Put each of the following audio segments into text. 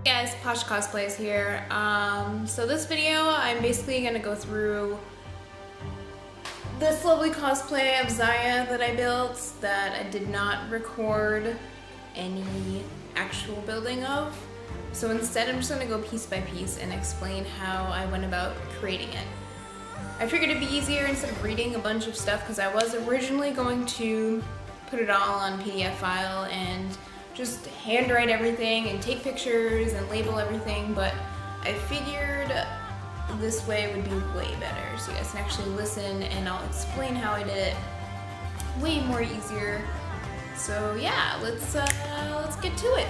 Hey guys, Posh Cosplays here. So this video, I'm basically gonna go through this lovely cosplay of Xayah that I built that I did not record any actual building of. So instead, I'm just gonna go piece by piece and explain how I went about creating it. I figured it'd be easier instead of reading a bunch of stuff because I was originally going to put it all on PDF file and just handwrite everything and take pictures and label everything, but I figured this way would be way better so you guys can actually listen and I'll explain how I did it way more easier. So yeah, let's get to it.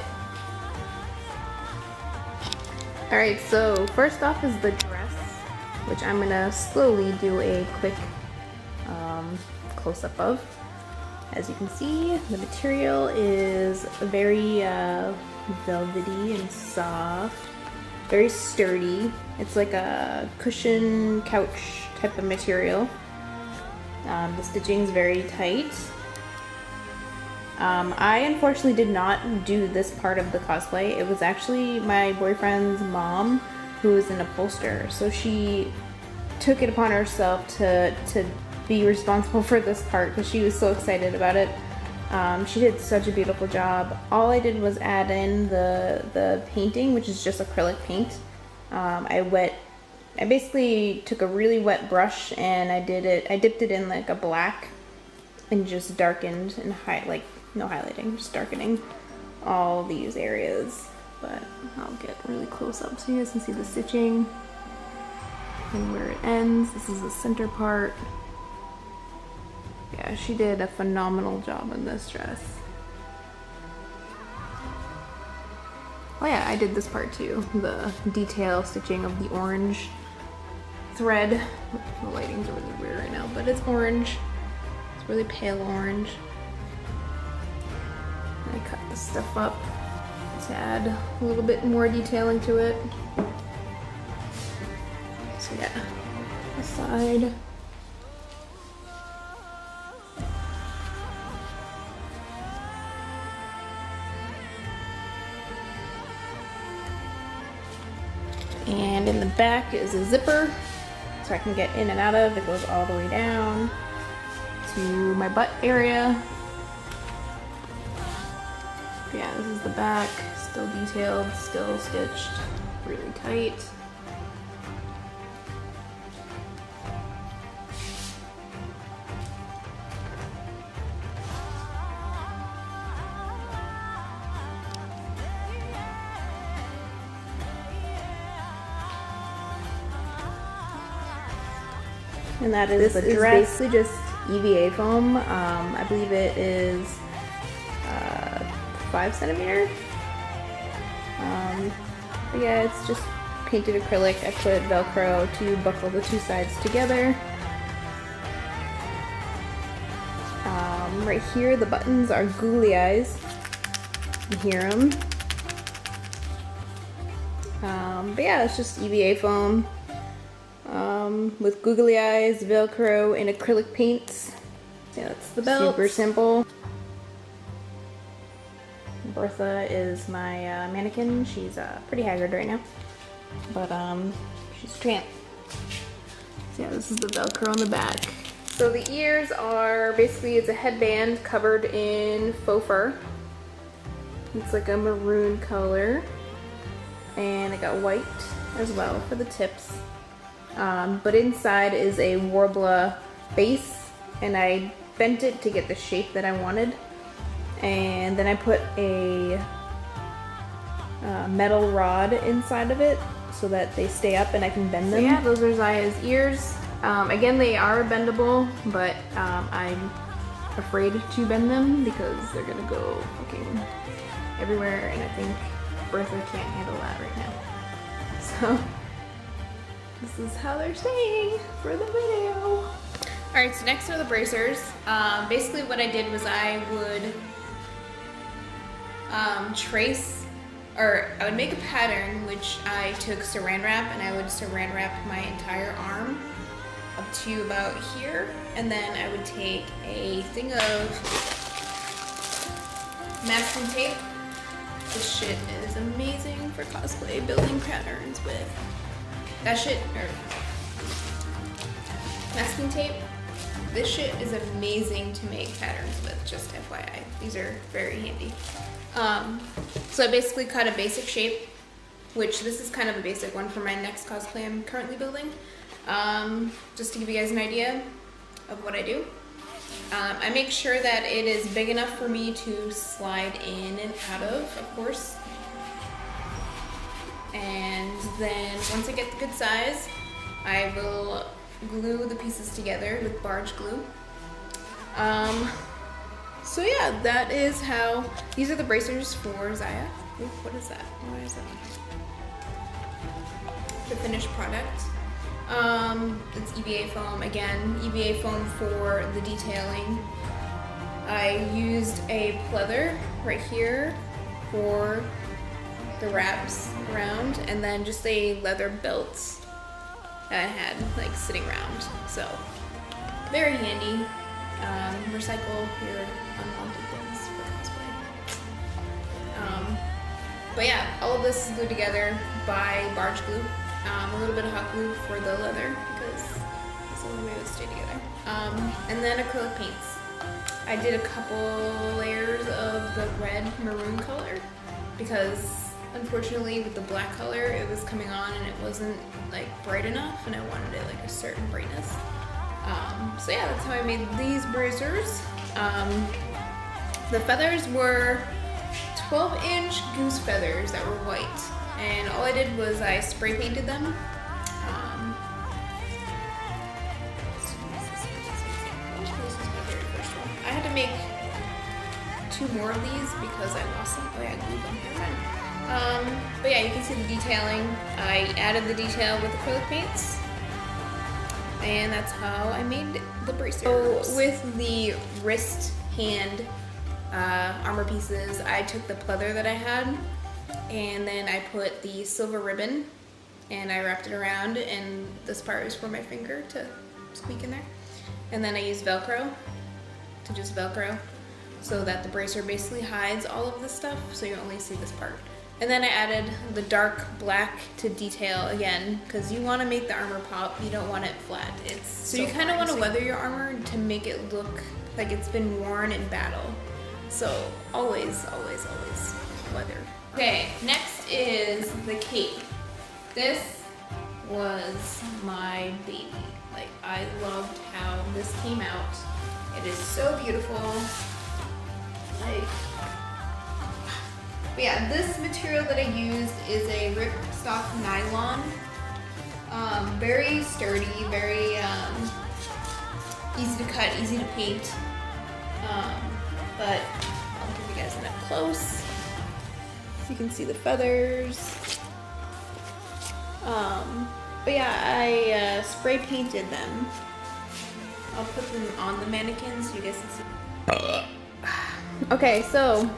Alright, so first off is the dress, which I'm gonna slowly do a quick close-up of. As you can see, the material is very velvety and soft, very sturdy. It's like a cushion couch type of material. The stitching is very tight. I unfortunately did not do this part of the cosplay. It was actually my boyfriend's mom who is an upholsterer, so she took it upon herself to be responsible for this part because she was so excited about it. She did such a beautiful job. All I did was add in the painting, which is just acrylic paint. I basically took a really wet brush and I dipped it in like a black and just darkened and no highlighting, just darkening all these areas. But I'll get really close up so you guys can see the stitching and where it ends. This is the center part. Yeah, she did a phenomenal job in this dress. Oh yeah, I did this part too. The detail stitching of the orange thread. The lighting's really weird right now, but it's orange. It's really pale orange. And I cut this stuff up to add a little bit more detailing to it. So yeah, the side. And in the back is a zipper, so I can get in and out of. It goes all the way down to my butt area. Yeah, this is the back, still detailed, still stitched, really tight. And that is the dress. Basically just EVA foam. I believe it is 5 centimeters. But yeah, it's just painted acrylic. I put Velcro to buckle the two sides together. Right here, the buttons are googly eyes. You hear them. But yeah, it's just EVA foam. With googly eyes, Velcro, and acrylic paints. Yeah, that's the belt. Super simple. Bertha is my mannequin. She's pretty haggard right now, but she's a tramp. So yeah, this is the Velcro on the back. So the ears are basically, it's a headband covered in faux fur. It's like a maroon color, and I got white as well for the tips. But inside is a Warbler base, and I bent it to get the shape that I wanted. And then I put a metal rod inside of it so that they stay up and I can bend them. So yeah, those are Xayah's ears. Again, they are bendable, but I'm afraid to bend them because they're gonna go fucking everywhere, and I think Bertha can't handle that right now. So this is how they're staying for the video. Alright, so next are the bracers. Basically what I did was I would I would make a pattern, which I took saran wrap, and I would saran wrap my entire arm up to about here, and then I would take a thing of masking tape This shit is amazing for cosplay building patterns with. That shit, or masking tape. This shit is amazing to make patterns with, just FYI. These are very handy. So I basically cut a basic shape, which this is kind of a basic one for my next cosplay I'm currently building. Just to give you guys an idea of what I do. I make sure that it is big enough for me to slide in and out of course. And then once I get the good size, I will glue the pieces together with barge glue. So yeah, that is how, these are the bracers for Xayah. Ooh, what is that? What is that? The finished product. It's EVA foam, again, EVA foam for the detailing. I used a pleather right here for the wraps around, and then just a leather belt that I had like sitting around. So very handy. Recycle your unwanted things for cosplay. But yeah, all of this is glued together by barge glue. A little bit of hot glue for the leather because that's the only way it would stay together. And then acrylic paints. I did a couple layers of the red maroon color because unfortunately with the black color it was coming on and it wasn't like bright enough, and I wanted it like a certain brightness. So yeah, that's how I made these bracers. The feathers were 12-inch goose feathers that were white. And all I did was I spray painted them. I had to make 2 more of these because I lost them. Oh yeah, I glued them. Never mind. But yeah, you can see the detailing. I added the detail with acrylic paints. And that's how I made the bracers. So with the wrist, hand, armor pieces, I took the pleather that I had, and then I put the silver ribbon and I wrapped it around, and this part is for my finger to squeak in there. And then I used Velcro to just Velcro so that the bracer basically hides all of this stuff, so you only see this part. And then I added the dark black to detail again, because you want to make the armor pop, you don't want it flat. So you kind of want to weather your armor to make it look like it's been worn in battle. So always, always, always weather. Okay, next is the cape. This was my baby. Like, I loved how this came out. It is so beautiful. Like, but yeah, this material that I used is a ripstop nylon. Very sturdy, very easy to cut, easy to paint. But I'll give you guys an up close. So you can see the feathers. But yeah, I spray painted them. I'll put them on the mannequin so you guys can see. Okay, so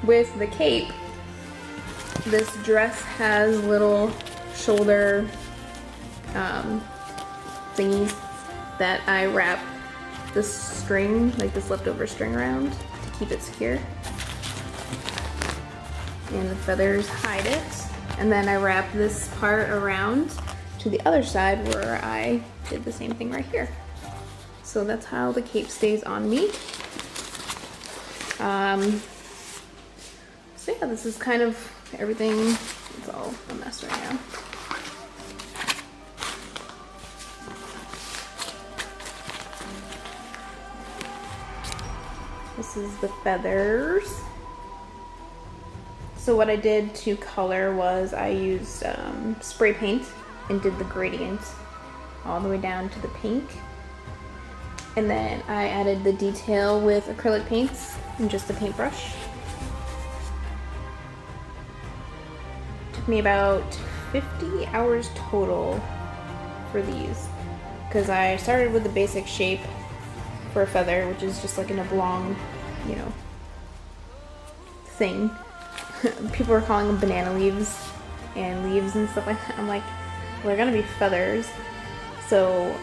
with the cape, this dress has little shoulder thingies that I wrap this string, like this leftover string around to keep it secure. And the feathers hide it. And then I wrap this part around to the other side where I did the same thing right here. So that's how the cape stays on me. So yeah, this is kind of everything. It's all a mess right now. This is the feathers. So what I did to color was I used spray paint and did the gradient all the way down to the pink. And then I added the detail with acrylic paints and just a paintbrush. Took me about 50 hours total for these, because I started with the basic shape for a feather, which is just like an oblong, you know, thing. People are calling them banana leaves and leaves and stuff like that. I'm like, well, they're gonna be feathers. So,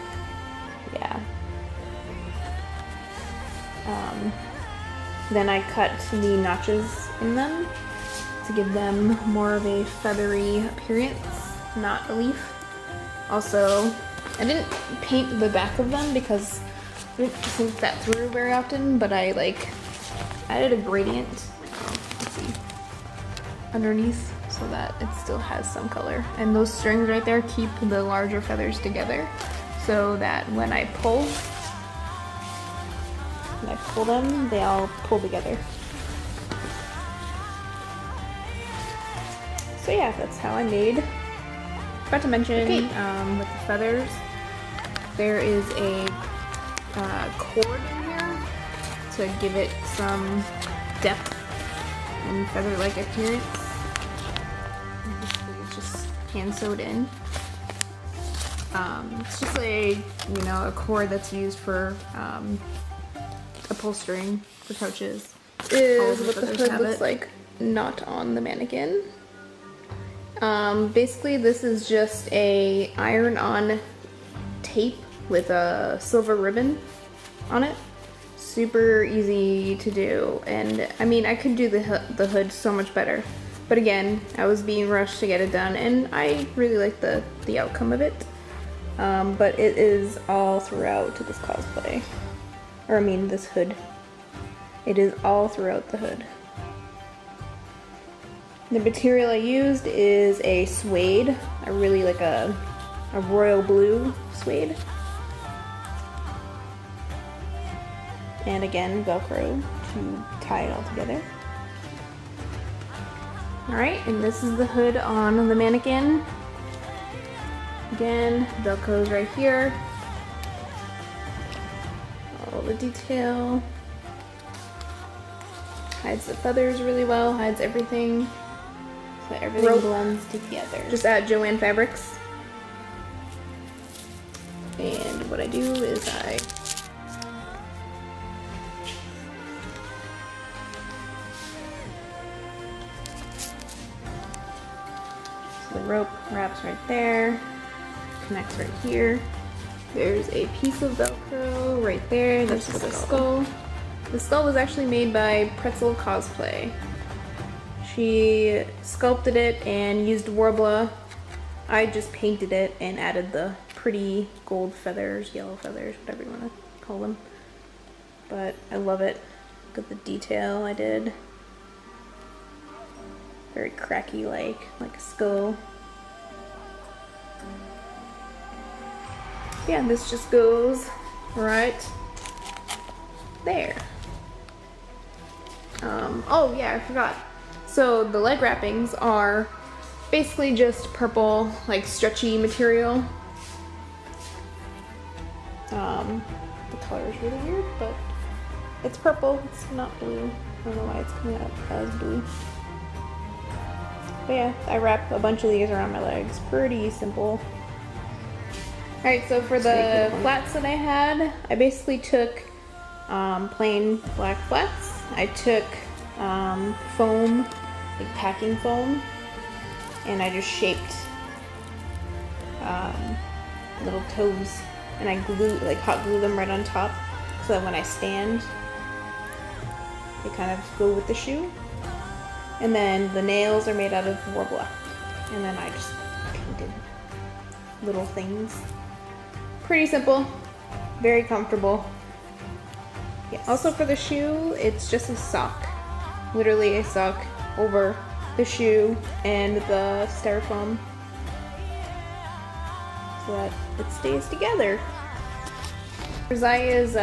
yeah. Then I cut the notches in them to give them more of a feathery appearance, not a leaf. Also, I didn't paint the back of them because I didn't think that through very often, but I like added a gradient, let's see, underneath so that it still has some color. And those strings right there keep the larger feathers together so that when I pull them, they all pull together. So yeah, that's how I made. Forgot to mention, with the feathers, there is a cord in here to give it some depth and feather-like appearance. Basically, it's just hand sewed in. It's just a cord that's used for upholstering for couches. Is what the hood looks like, not on the mannequin. Basically this is just a iron-on tape with a silver ribbon on it. Super easy to do, and I mean, I could do the hood so much better, but again, I was being rushed to get it done, and I really like the outcome of it. But it is all throughout this cosplay, or I mean this hood. It is all throughout the hood. The material I used is a suede. I really like a royal blue suede. And again, Velcro to tie it all together. Alright, and this is the hood on the mannequin. Again, Velcro's right here. All the detail. Hides the feathers really well, hides everything. So everything blends together. Just add Joann fabrics. And what I do is the rope wraps right there, connects right here. There's a piece of Velcro right there. That's just a skull. The skull was actually made by Pretzel Cosplay. She sculpted it and used Warbler. I just painted it and added the pretty gold feathers, yellow feathers, whatever you want to call them. But I love it. Look at the detail I did. Very cracky like a skull. Yeah, this just goes right there. Oh yeah, I forgot. So the leg wrappings are basically just purple, like stretchy material. The color is really weird, but it's purple, it's not blue. I don't know why it's coming out as blue. But yeah, I wrap a bunch of these around my legs. Pretty simple. Alright, so for the flats that I had, I basically took plain black flats. I took foam, like packing foam, and I just shaped little toes, and I hot glue them right on top so that when I stand, they kind of go with the shoe. And then the nails are made out of Warbler, and then I just painted little things. Pretty simple, very comfortable. Yes. Also for the shoe, it's just a sock. Literally a sock over the shoe and the styrofoam so that it stays together. For Xayah's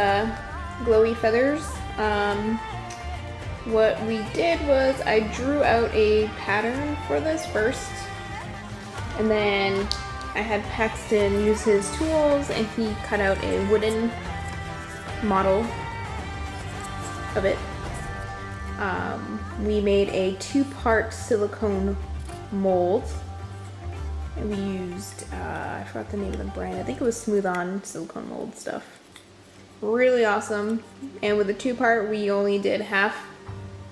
Glowy Feathers, what we did was I drew out a pattern for this first, and then I had Paxton use his tools and he cut out a wooden model of it. We made a 2-part silicone mold, and we used, I forgot the name of the brand, I think it was Smooth On silicone mold stuff. Really awesome. And with the 2-part, we only did half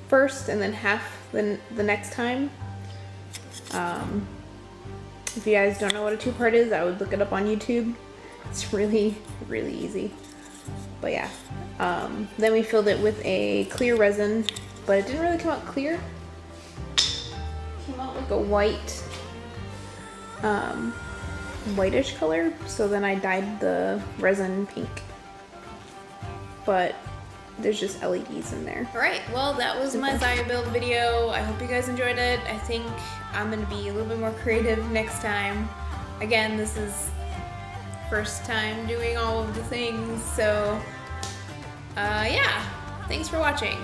first and then half the next time. If you guys don't know what a 2-part is, I would look it up on YouTube. It's really, really easy. But yeah, Then we filled it with a clear resin, but it didn't really come out clear. It came out like a white, whitish color. So then I dyed the resin pink. But there's just LEDs in there. Alright, well that was my Xayah build video. I hope you guys enjoyed it. I think I'm gonna be a little bit more creative next time. Again, this is first time doing all of the things, so yeah, thanks for watching.